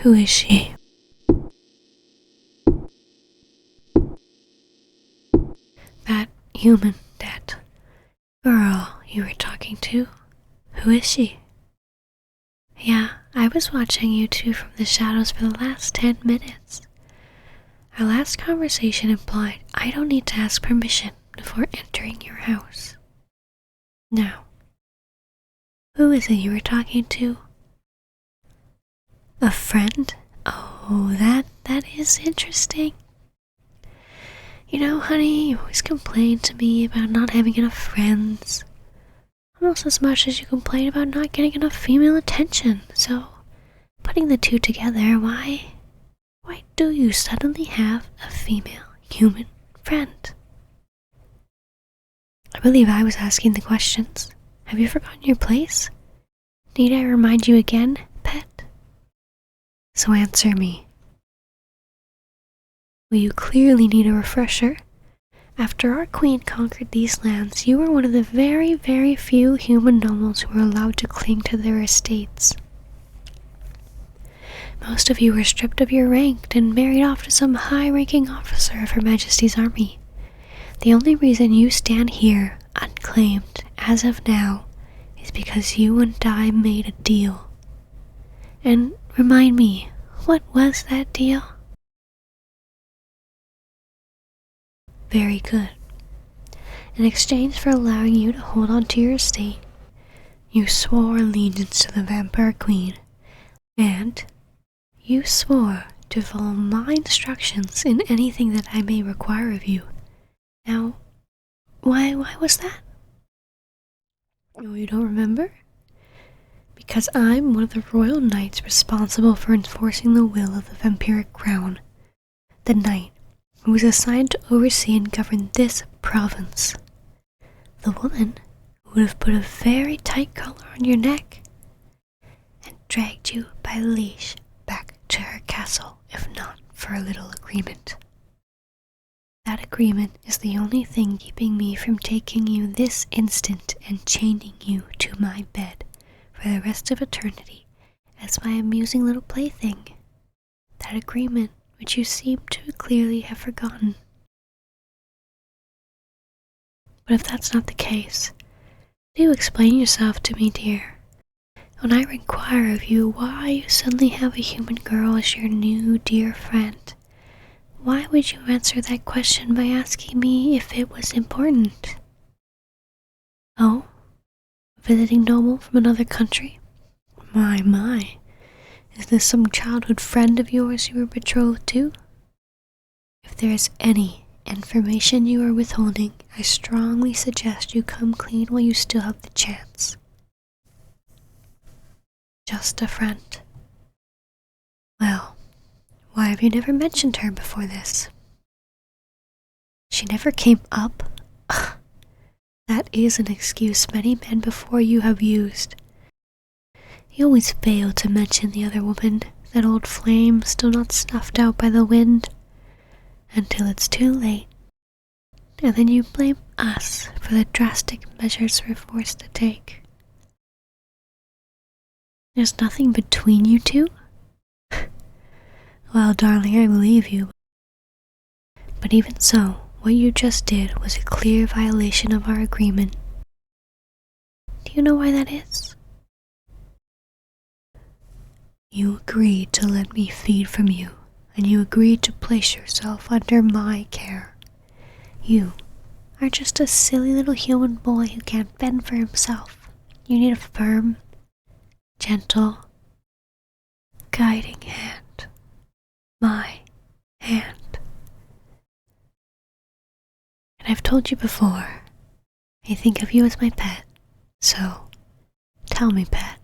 Who is she? That human, that girl you were talking to? Who is she? Yeah, I was watching you two from the shadows for the last 10 minutes. Our last conversation implied I don't need to ask permission before entering your house. Now, who is it you were talking to? A friend? Oh, that is interesting. You know, honey, you always complain to me about not having enough friends. Almost as much as you complain about not getting enough female attention. So, putting the two together, why do you suddenly have a female human friend? I believe I was asking the questions. Have you forgotten your place? Need I remind you again, pet? So answer me. Well, you clearly need a refresher. After our queen conquered these lands, you were one of the very, very few human nobles who were allowed to cling to their estates. Most of you were stripped of your rank and married off to some high-ranking officer of Her Majesty's army. The only reason you stand here, unclaimed, as of now, is because you and I made a deal. And remind me, what was that deal? Very good. In exchange for allowing you to hold on to your estate, you swore allegiance to the Vampire Queen, and you swore to follow my instructions in anything that I may require of you. Now, why was that? Oh, you don't remember? Because I'm one of the royal knights responsible for enforcing the will of the vampiric crown. The knight who was assigned to oversee and govern this province. The woman who would have put a very tight collar on your neck and dragged you by the leash back to her castle if not for a little agreement. That agreement is the only thing keeping me from taking you this instant and chaining you to my bed for the rest of eternity as my amusing little plaything. That agreement which you seem to clearly have forgotten. But if that's not the case, do explain yourself to me, dear. When I inquire of you why you suddenly have a human girl as your new dear friend, why would you answer that question by asking me if it was important? Oh, visiting noble from another country? My. Is this some childhood friend of yours you were betrothed to? If there is any information you are withholding, I strongly suggest you come clean while you still have the chance. Just a friend. Well, why have you never mentioned her before this? She never came up? That is an excuse many men before you have used. You always fail to mention the other woman, that old flame still not snuffed out by the wind, until it's too late, and then you blame us for the drastic measures we're forced to take. There's nothing between you two? Well, darling, I believe you. But even so, what you just did was a clear violation of our agreement. Do you know why that is? You agreed to let me feed from you, and you agreed to place yourself under my care. You are just a silly little human boy who can't fend for himself. You need a firm, gentle, guiding hand. My hand. And I've told you before, I think of you as my pet. So, tell me, pet,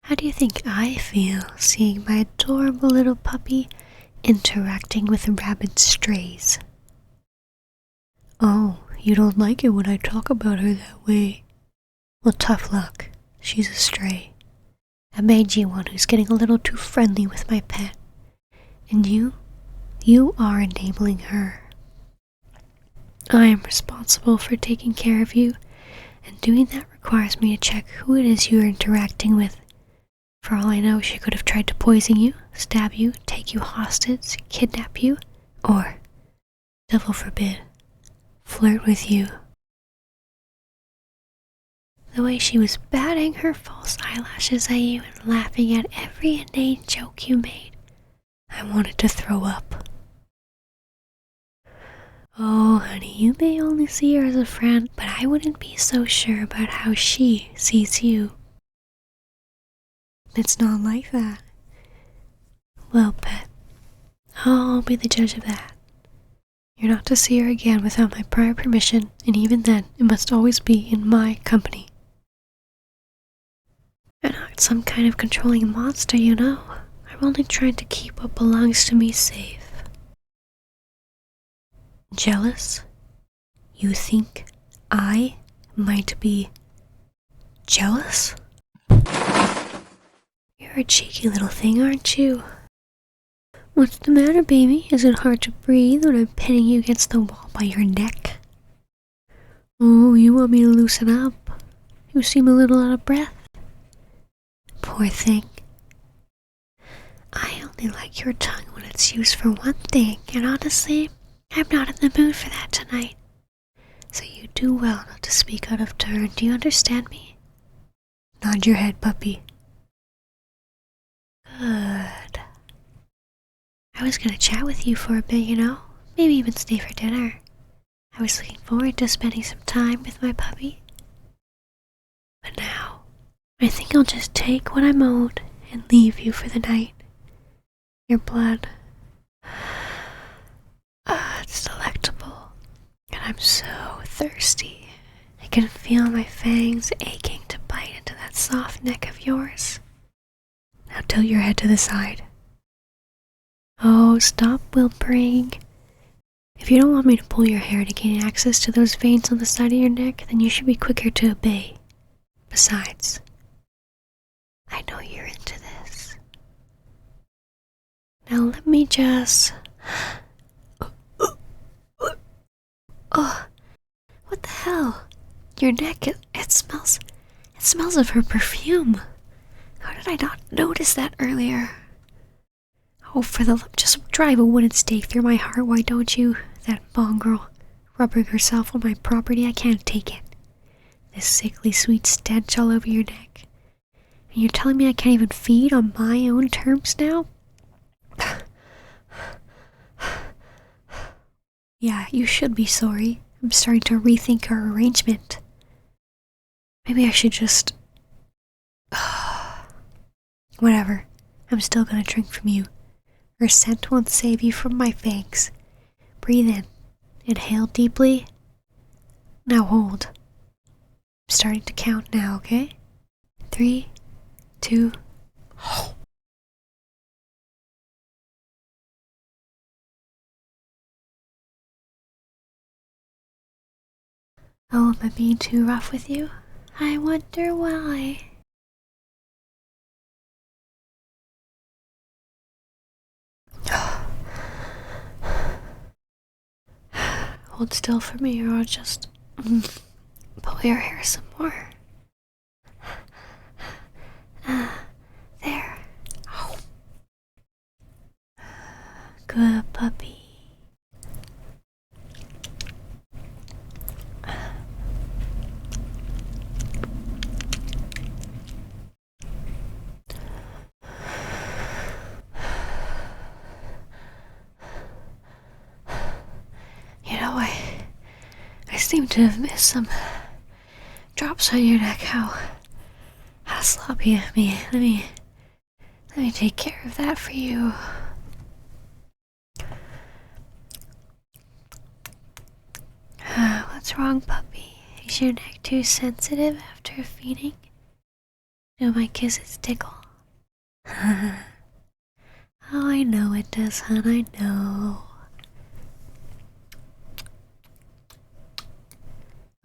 how do you think I feel seeing my adorable little puppy interacting with rabid strays? Oh, you don't like it when I talk about her that way. Well, tough luck. She's a stray. A mangy one who's getting a little too friendly with my pet. And you are enabling her. I am responsible for taking care of you, and doing that requires me to check who it is you are interacting with. For all I know, she could have tried to poison you, stab you, take you hostage, kidnap you, or, devil forbid, flirt with you. The way she was batting her false eyelashes at you and laughing at every inane joke you made, I wanted to throw up. Oh, honey, you may only see her as a friend, but I wouldn't be so sure about how she sees you. It's not like that. Well, pet, I'll be the judge of that. You're not to see her again without my prior permission, and even then, it must always be in my company. I'm not some kind of controlling monster, you know. I'm only trying to keep what belongs to me safe. Jealous? You think I might be jealous? You're a cheeky little thing, aren't you? What's the matter, baby? Is it hard to breathe when I'm pinning you against the wall by your neck? Oh, you want me to loosen up? You seem a little out of breath. Poor thing. I only like your tongue when it's used for one thing, and honestly, I'm not in the mood for that tonight. So you do well not to speak out of turn, do you understand me? Nod your head, puppy. Good. I was gonna chat with you for a bit, you know? Maybe even stay for dinner. I was looking forward to spending some time with my puppy. But now, I think I'll just take what I'm owed and leave you for the night. Your blood. It's delectable. And I'm so thirsty. I can feel my fangs aching to bite into that soft neck of yours. Now tilt your head to the side. Oh, stop whimpering. If you don't want me to pull your hair to gain access to those veins on the side of your neck, then you should be quicker to obey. Besides, I know you're into this. Now let me just... Oh, what the hell? Your neck, it smells of her perfume. How did I not notice that earlier? Oh, for the love, just drive a wooden stake through my heart, why don't you? That mongrel, rubbing herself on my property, I can't take it. This sickly sweet stench all over your neck. And you're telling me I can't even feed on my own terms now? Yeah, you should be sorry. I'm starting to rethink our arrangement. Maybe I should just... Whatever. I'm still gonna drink from you. Her scent won't save you from my fangs. Breathe in. Inhale deeply. Now hold. I'm starting to count now, okay? 3, 2... Oh, am I being too rough with you? I wonder why. Hold still for me or I'll just pull your hair some more. There. Oh. Good puppy. I seem to have missed some drops on your neck. How sloppy of me. Let me take care of that for you. What's wrong, puppy? Is your neck too sensitive after feeding? Do my kisses tickle? Oh, I know it does, hon, I know.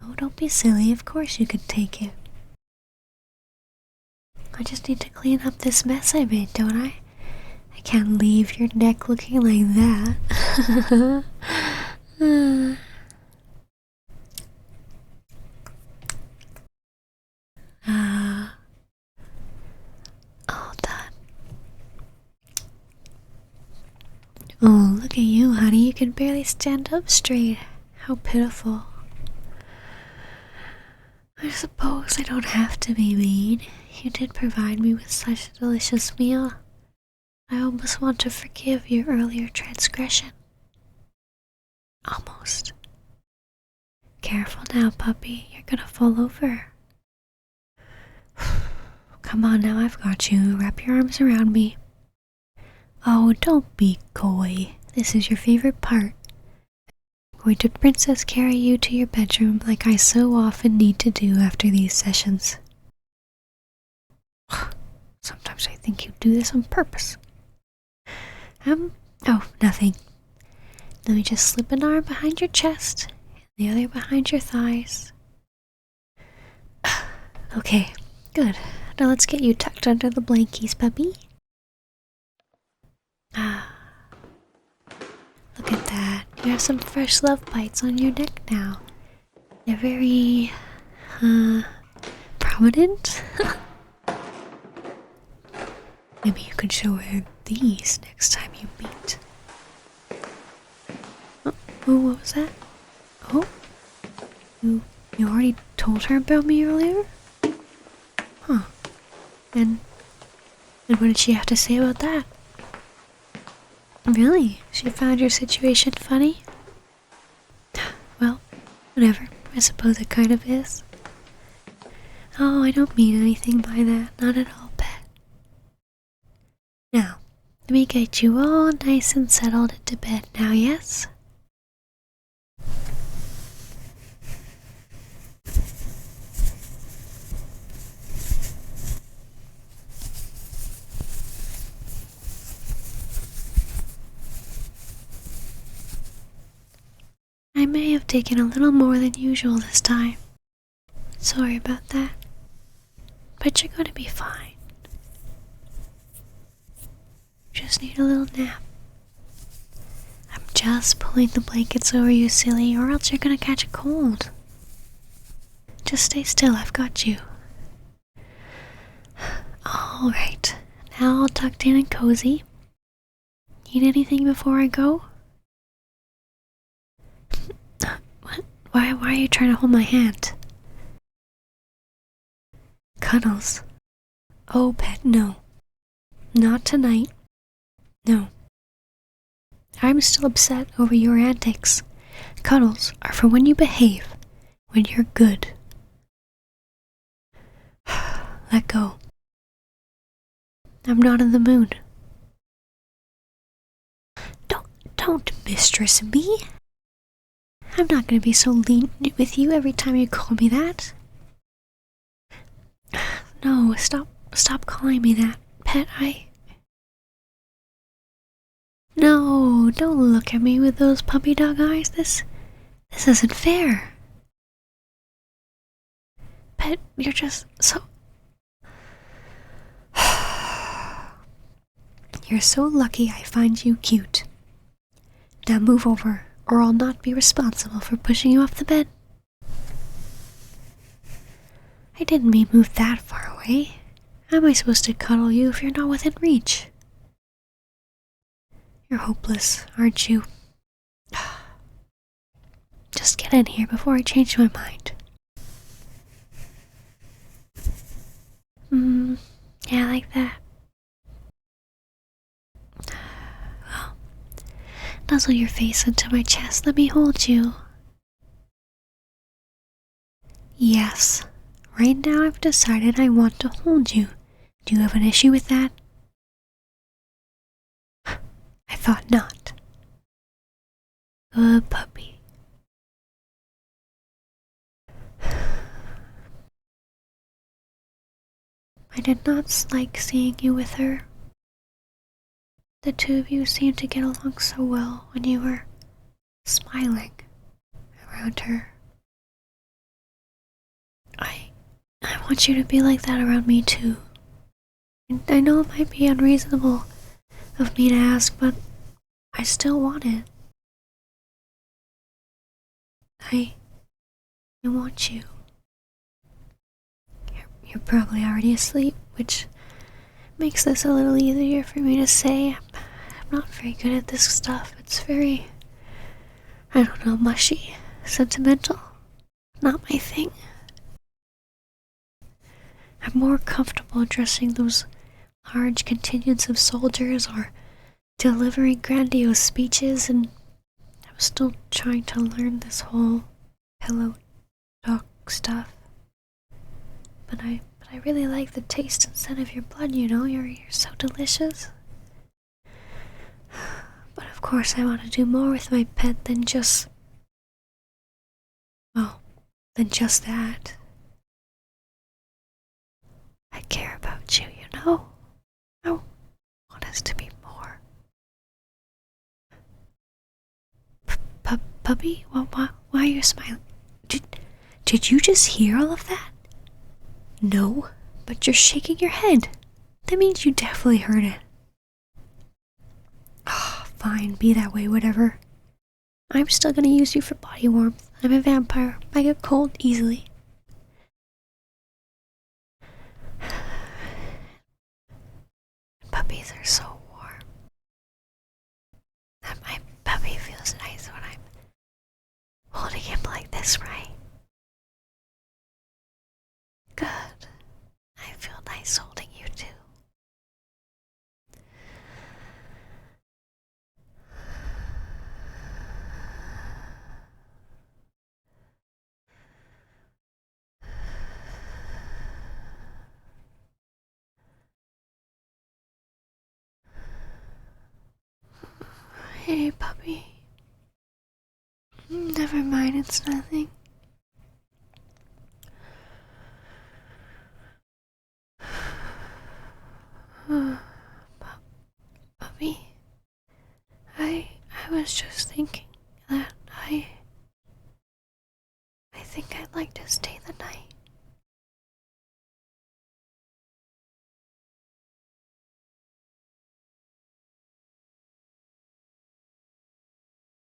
Oh, don't be silly, of course you could take it. I just need to clean up this mess I made, don't I? I can't leave your neck looking like that. Oh, Oh, look at you, honey. You can barely stand up straight. How pitiful. I suppose I don't have to be mean. You did provide me with such a delicious meal. I almost want to forgive your earlier transgression. Almost. Careful now, puppy. You're gonna fall over. Come on now, I've got you. Wrap your arms around me. Oh, don't be coy. This is your favorite part. I'm going to princess carry you to your bedroom like I so often need to do after these sessions. Sometimes I think you do this on purpose. Oh, nothing. Let me just slip an arm behind your chest and the other behind your thighs. Okay, good. Now let's get you tucked under the blankies, puppy. Look at that. You have some fresh love bites on your neck now. They're very, prominent? Maybe you could show her these next time you meet. Oh, what was that? Oh? You already told her about me earlier? Huh. And what did she have to say about that? Really? She found your situation funny? Well, whatever. I suppose it kind of is. Oh, I don't mean anything by that. Not at all, pet. Now, let me get you all nice and settled into bed now, yes? I may have taken a little more than usual this time. Sorry about that. But you're gonna be fine. Just need a little nap. I'm just pulling the blankets over you, silly, or else you're gonna catch a cold. Just stay still, I've got you. Alright, now all tucked in and cozy. Need anything before I go? What? Why are you trying to hold my hand? Cuddles? Oh, pet, no. Not tonight. No. I'm still upset over your antics. Cuddles are for when you behave, when you're good. Let go. I'm not in the mood. Don't mistress me. I'm not gonna be so lenient with you every time you call me that. No, stop calling me that, pet. No, don't look at me with those puppy dog eyes. This isn't fair. Pet, you're just so... You're so lucky I find you cute. Now move over, or I'll not be responsible for pushing you off the bed. I didn't mean move that far away. How am I supposed to cuddle you if you're not within reach? You're hopeless, aren't you? Just get in here before I change my mind. Yeah, like that. Well, nuzzle your face into my chest. Let me hold you. Yes. Right now I've decided I want to hold you. Do you have an issue with that? I thought not. Good puppy. I did not like seeing you with her. The two of you seemed to get along so well when you were smiling around her. I want you to be like that around me too. And I know it might be unreasonable of me to ask, but I still want it. I want you. You're probably already asleep, which makes this a little easier for me to say, I'm not very good at this stuff. It's very, I don't know, mushy, sentimental. Not my thing. I'm more comfortable dressing those large contingents of soldiers or delivering grandiose speeches, and I'm still trying to learn this whole pillow talk stuff. But I really like the taste and scent of your blood, you know, you're so delicious. But of course I want to do more with my pet than just, well, than just that. I care about you, you know? I want us to be more. Puppy? Why are you smiling? Did you just hear all of that? No, but you're shaking your head. That means you definitely heard it. Fine, be that way, whatever. I'm still gonna use you for body warmth. I'm a vampire. I get cold easily. Puppies are so warm. And my puppy feels nice when I'm holding him like this, right? Good. I feel nice holding you too. Hey, puppy. Never mind, it's nothing. Puppy, I was just thinking that I think I'd like to stay the night.